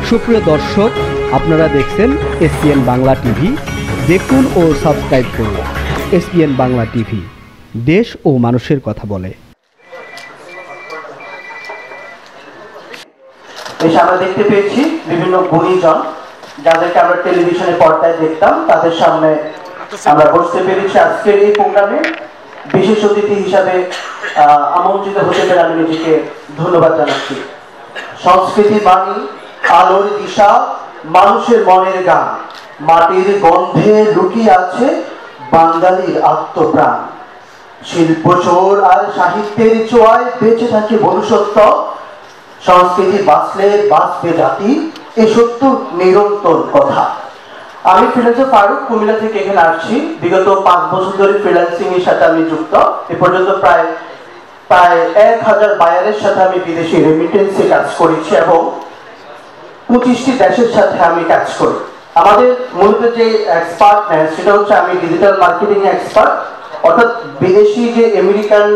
সুপ্রিয় দর্শক, আপনারা দেখছেন এসপিএন বাংলা টিভি। দেখুন ও সাবস্ক্রাইব করুন এসপিএন বাংলা টিভি, দেশ ও মানুষের কথা বলে। আমরা দেখতে পেয়েছি বিভিন্ন গুণীজন যাদেরকে আমরা টেলিভিশনে পর্দায় দেখতাম, তাদের সামনে আমরা বসতে পেরেছি। আজকের এই প্রোগ্রামে বিশেষ অতিথি হিসাবে আমন্ত্রিত হতে পেরে আমি নিজেকে ধন্যবাদ জানাচ্ছি। সংস্কৃতি বাণী, আলোর দিশা, মানুষের মনের গান, মাটির গন্ধে লুকিয়ে আছে বাঙালির আত্মপ্রাণ। শিল্প চোর আর সাহিত্যের ছোঁয়ায় বেঁচে থাকে মনুষ্যত্ব। সংস্কৃতি বাঁচলে বাঁচবে জাতি, এ সত্য নিরন্তর কথা। আমি ফ্রিল্যান্সার ফারুক, কুমিল্লা থেকে এখানে আসছি। বিগত 5 বছর ধরে ফ্রিল্যান্সিং এর সাথে আমি যুক্ত। এ পর্যন্ত প্রায় 1000 বায়ারের সাথে আমি বিদেশি রেমিটেন্সে কাজ করেছি এবং 25টি দেশের সাথে আমি কাজ করি। আমাদের মূলত যে এক্সপার্টনেস সেটা হচ্ছে আমি ডিজিটাল মার্কেটিং এক্সপার্ট, অর্থাৎ বিদেশি যে আমেরিকান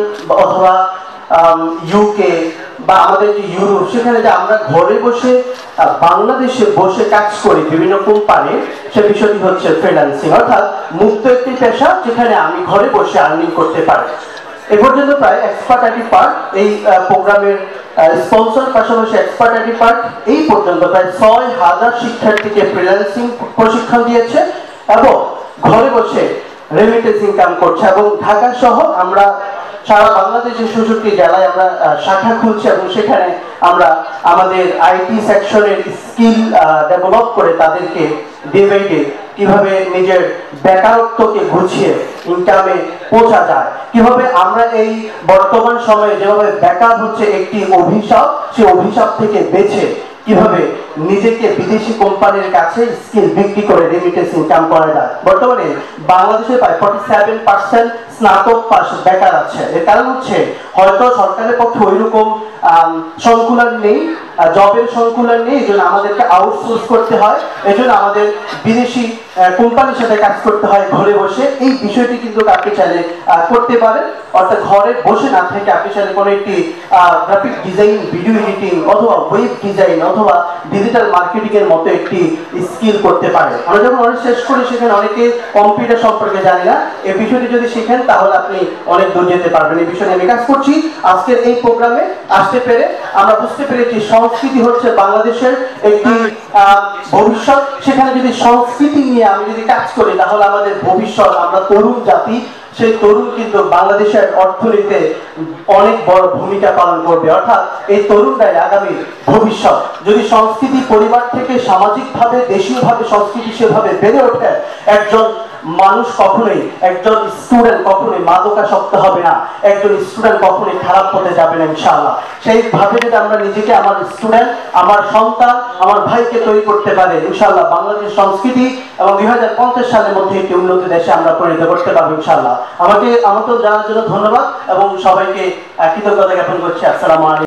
অথবা ইউকে বা আমাদের যে ইউরোপ, সেখানে যে আমরা ঘরে বসে বাংলাদেশে বসে কাজ করি বিভিন্ন কোম্পানি, সে বিষয়টি হচ্ছে ফ্রিল্যান্সিং, অর্থাৎ মুক্ত একটি পেশা যেখানে আমি ঘরে বসে আর্নিং করতে পারি। এ পর্যন্ত প্রায় এক্সপার্ট আইডি পার্ট এই প্রোগ্রামের স্পন্সর, পাশাপাশি এক্সপার্ট আইডি পার্ট এই পর্যন্ত প্রায় 6000 শিক্ষার্থীকে ফ্রিল্যান্সিং প্রশিক্ষণ দিয়েছে এবং ঘরে বসে রেমিটেন্স ইনকাম করছে। এবং ঢাকা সহ আমরা সারা বাংলাদেশের 66 জেলায় আমরা শাখা খুলছি এবং সেখানে আমরা আমাদের আইটি সেকশনের স্কিল ডেভেলপ করে তাদেরকে ডে বাই ডে কিভাবে নিজের বেকারত্বকে গুছিয়ে ইনকামে পৌঁছা যায়, কিভাবে আমরা এই বর্তমান সময়ে যেভাবে বেকার হচ্ছে একটি অভিশাপ, সেই অভিশাপ থেকে বেঁচে কিভাবে নিজেকে বিদেশি কোম্পানির কাছে স্কিল বিক্রি করে রেমিটেন্স ইনকাম করা যায়। বর্তমানে বাংলাদেশে প্রায় 47% স্নাতক পাশ বেকার আছে। এর কারণ হচ্ছে হয়তো সরকারের পক্ষে ওইরকম সংকুলান নেই, জবের সংকুলান নেই, এই জন্য আমাদেরকে আউটসোর্স করতে হয়, এই জন্য আমাদের বিদেশি কোম্পানির সাথে কাজ করতে হয় ঘরে বসে। এই বিষয়টি কিন্তু আপনি চাইলে করতে পারেন, অর্থাৎ ঘরে বসে না থেকে আপনি চাইলে কোনো একটি গ্রাফিক ডিজাইন, ভিডিও এডিটিং অথবা ওয়েব ডিজাইন অথবা ডিজিটাল মার্কেটিং এর মতো একটি স্কিল করতে পারেন। আমরা যখন অনেক শেষ করি সেখানে অনেকে কম্পিউটার সম্পর্কে জানি না, এই বিষয়টি যদি শিখেন তাহলে আপনি অনেক দূর যেতে পারবেন। এই বিষয়ে আমি কাজ করছি। আজকের এই প্রোগ্রামে আসতে পেরে আমরা বুঝতে পেরেছি সংস্কৃতি হচ্ছে বাংলাদেশের একটি ভবিষ্যৎ। সেখানে যদি সংস্কৃতি নিয়ে আমি যদি কাজ করি তাহলে আমাদের ভবিষ্যৎ, আমরা তরুণ জাতি, সেই তরুণ কিন্তু বাংলাদেশের অর্থনীতিতে অনেক বড় ভূমিকা পালন করবে, অর্থাৎ এই তরুণরাই আগামী ভবিষ্যৎ। যদি সংস্কৃতি পরিবার থেকে সামাজিকভাবে, দেশীয়ভাবে সংস্কৃতি সেভাবে বেড়ে ওঠে, একজন মানুষ কখনোই, একজন স্টুডেন্ট কখনোই মাদকাসক্ত হবে না, একজন স্টুডেন্ট কখনোই খারাপ পথে যাবে না ইনশাআল্লাহ। সেইভাবে যদি আমরা নিজেকে, আমার স্টুডেন্ট, আমার সন্তান, আমার ভাইকে তৈরি করতে পারে, ইনশাআল্লাহ বাংলাদেশ সংস্কৃতি এবং 2050 সালের মধ্যে একটি উন্নত দেশে আমরা পরিণত করতে পারবো ইনশাআল্লাহ। আমাকে আমন্ত্রণ জানার জন্য ধন্যবাদ এবং সবাইকে কৃতজ্ঞতা জ্ঞাপন করছি। আসসালামু আলাইকুম।